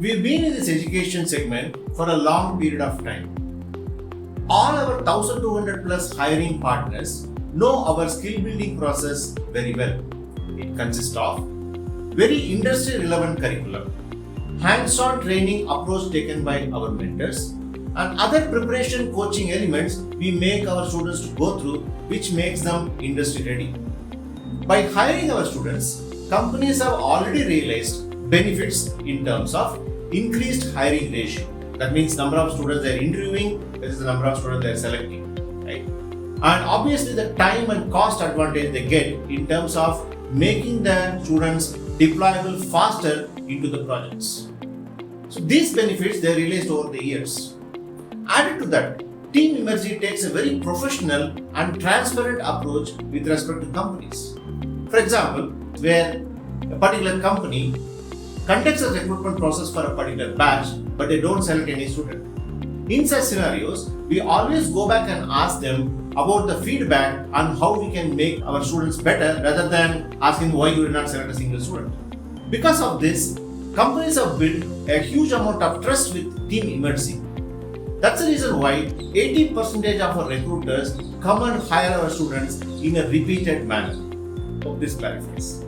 We've been in this education segment for a long period of time. All our 1200 plus hiring partners know our skill building process very well. It consists of very industry relevant curriculum, hands-on training approach taken by our mentors, and other preparation coaching elements we make our students to go through, which makes them industry ready. By hiring our students, companies have already realized benefits in terms of increased hiring ratio. That means number of students they are interviewing versus the number of students they are selecting, right? And obviously the time and cost advantage they get in terms of making the students deployable faster into the projects. So these benefits they realized over the years. Added to that, Team Emertxe takes a very professional and transparent approach with respect to companies. For example, where a particular company conducts a recruitment process for a particular batch, but they don't select any student. In such scenarios, we always go back and ask them about the feedback and how we can make our students better rather than asking why you did not select a single student. Because of this, companies have built a huge amount of trust with Team Emertxe. That's the reason why 80% of our recruiters come and hire our students in a repeated manner. Hope this clarifies.